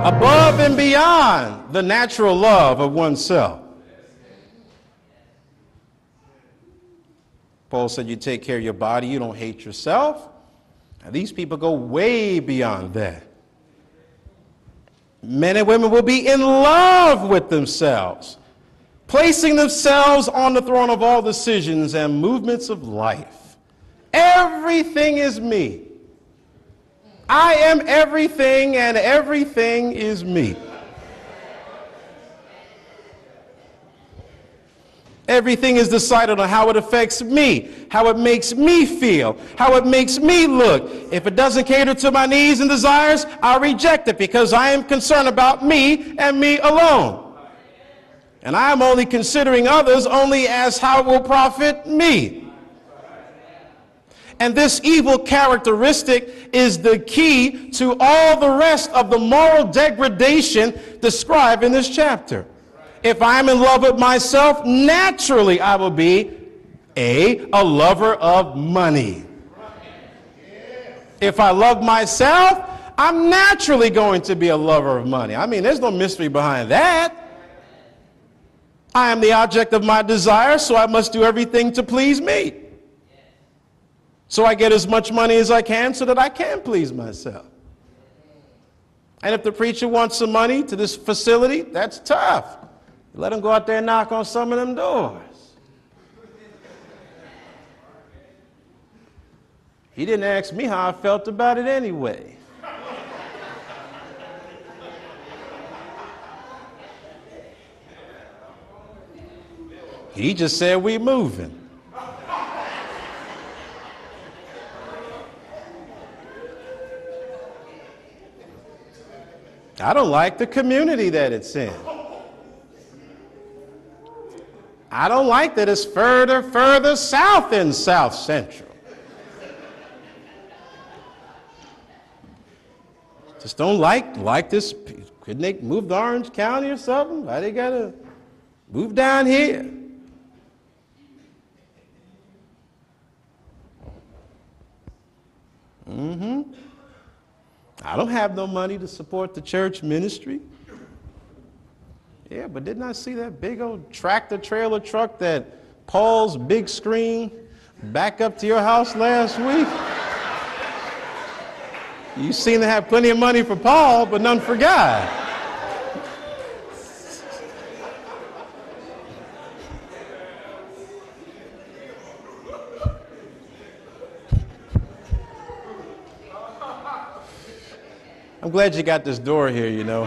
above and beyond the natural love of oneself. Paul said you take care of your body, you don't hate yourself. Now, these people go way beyond that. Men and women will be in love with themselves, placing themselves on the throne of all decisions and movements of life. Everything is me. I am everything, and everything is me. Everything is decided on how it affects me, how it makes me feel, how it makes me look. If it doesn't cater to my needs and desires, I'll reject it because I am concerned about me and me alone. And I am only considering others only as how it will profit me. And this evil characteristic is the key to all the rest of the moral degradation described in this chapter. If I'm in love with myself, naturally I will be a lover of money. If I love myself, I'm naturally going to be a lover of money. I mean, there's no mystery behind that. I am the object of my desire, so I must do everything to please me. So I get as much money as I can so that I can please myself. And if the preacher wants some money to this facility, that's tough. Let him go out there and knock on some of them doors. He didn't ask me how I felt about it anyway. He just said we moving. I don't like the community that it's in. I don't like that it's further south in South Central. Just don't like this. Couldn't they move to Orange County or something? Why they gotta move down here? I don't have no money to support the church ministry. Yeah, but didn't I see that big old tractor trailer truck that Paul's big screen back up to your house last week? You seem to have plenty of money for Paul, but none for God. I'm glad you got this door here, you know.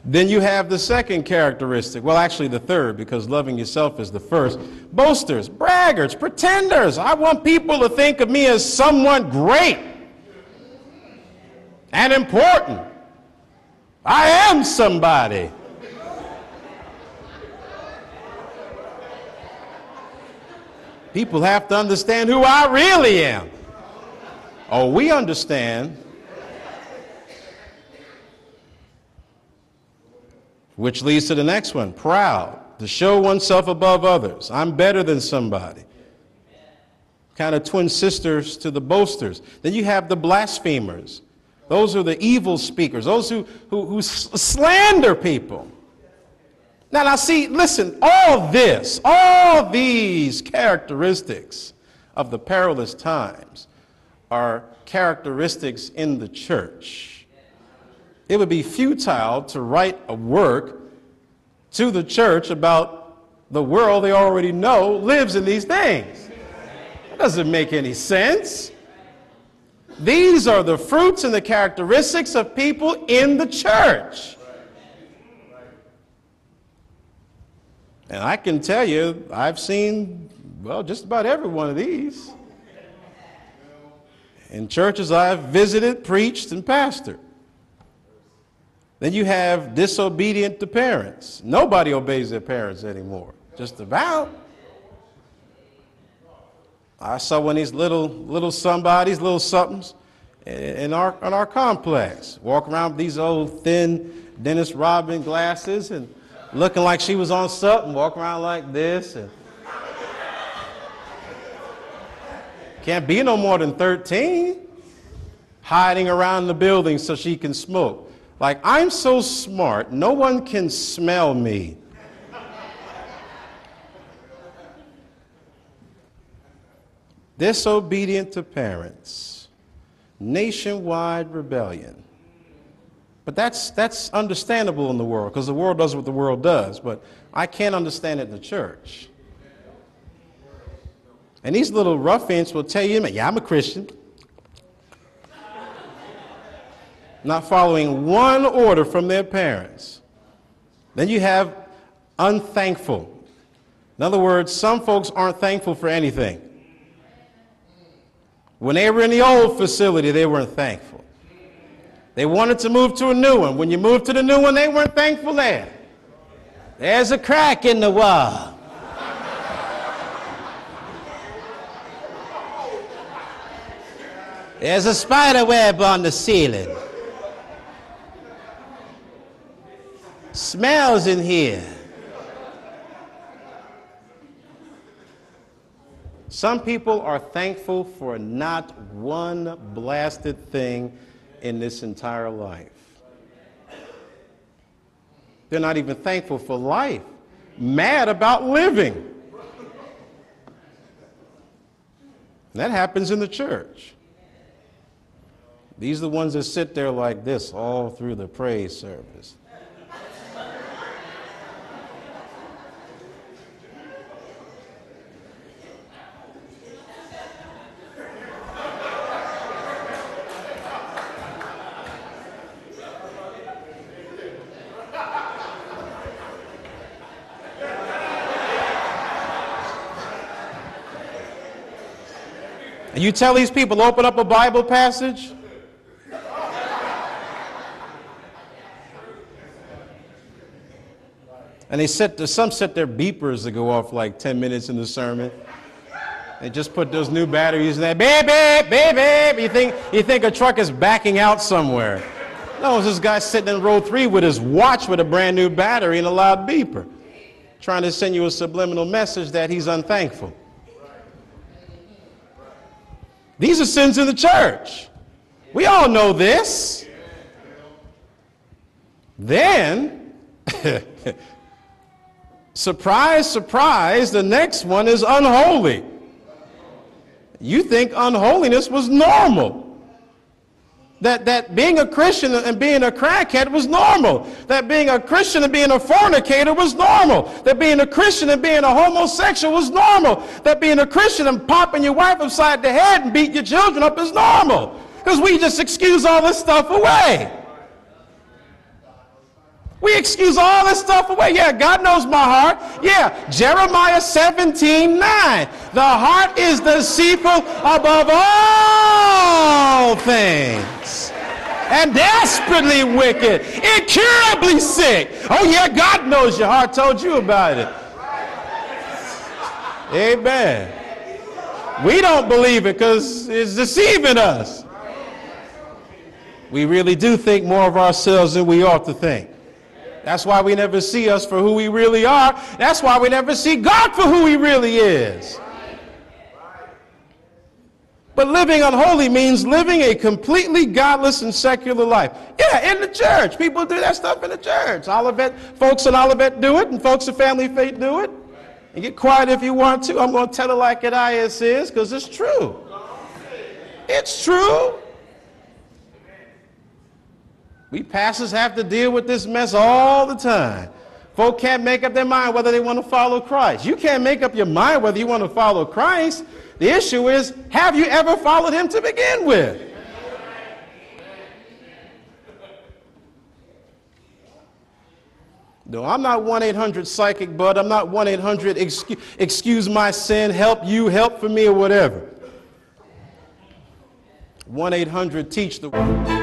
Then you have the second characteristic. Well, actually the third, because loving yourself is the first. Boasters, braggarts, pretenders. I want people to think of me as someone great and important. I am somebody. People have to understand who I really am. Oh, we understand. Which leads to the next one, proud, to show oneself above others. I'm better than somebody. Kind of twin sisters to the boasters. Then you have the blasphemers. Those are the evil speakers, those who slander people. Now see, listen, all these characteristics of the perilous times are characteristics in the church. It would be futile to write a work to the church about the world they already know lives in these things. That doesn't make any sense. These are the fruits and the characteristics of people in the church. And I can tell you, I've seen, well, just about every one of these in churches I've visited, preached, and pastored. Then you have disobedient to parents. Nobody obeys their parents anymore, just about. I saw one of these little somebodies, little somethings in our complex. Walk around with these old thin Dennis Rodman glasses and looking like she was on something, walk around like this. And Can't be no more than 13. Hiding around the building so she can smoke. Like, I'm so smart, no one can smell me. Disobedient to parents. Nationwide rebellion. But that's understandable in the world, because the world does what the world does. But I can't understand it in the church. And these little ruffians will tell you, yeah, I'm a Christian. Not following one order from their parents. Then you have unthankful. In other words, some folks aren't thankful for anything. When they were in the old facility, they weren't thankful. They wanted to move to a new one. When you moved to the new one, they weren't thankful there. There's a crack in the wall. There's a spider web on the ceiling. Smells in here. Some people are thankful for not one blasted thing in this entire life. They're not even thankful for life. Mad about living. That happens in the church. These are the ones that sit there like this all through the praise service. And you tell these people, open up a Bible passage. And some set their beepers to go off like 10 minutes in the sermon. They just put those new batteries in there. Beep, beep, beep, beep. You think a truck is backing out somewhere. No, it's this guy sitting in row 3 with his watch with a brand new battery and a loud beeper, trying to send you a subliminal message that he's unthankful. These are sins in the church. We all know this. Then, surprise, surprise, the next one is unholy. You think unholiness was normal. That being a Christian and being a crackhead was normal. That being a Christian and being a fornicator was normal. That being a Christian and being a homosexual was normal. That being a Christian and popping your wife upside the head and beating your children up is normal. Because we just excuse all this stuff away. We excuse all this stuff away. Yeah, God knows my heart. Yeah, Jeremiah 17:9. The heart is deceitful above all things and desperately wicked, incurably sick. Oh yeah, God knows your heart, told you about it. Amen. We don't believe it because it's deceiving us. We really do think more of ourselves than we ought to think. That's why we never see us for who we really are. That's why we never see God for who he really is. But living unholy means living a completely godless and secular life. Yeah, in the church. People do that stuff in the church. Folks in Olivet do it, and folks in Family Faith do it. And get quiet if you want to. I'm going to tell it like it is, because it's true. It's true. We pastors have to deal with this mess all the time. Folk can't make up their mind whether they want to follow Christ. You can't make up your mind whether you want to follow Christ. The issue is, have you ever followed him to begin with? No, I'm not 1-800-psychic bud. I'm not 1-800 excuse my sin, help you, help for me, or whatever. 1-800 teach the word.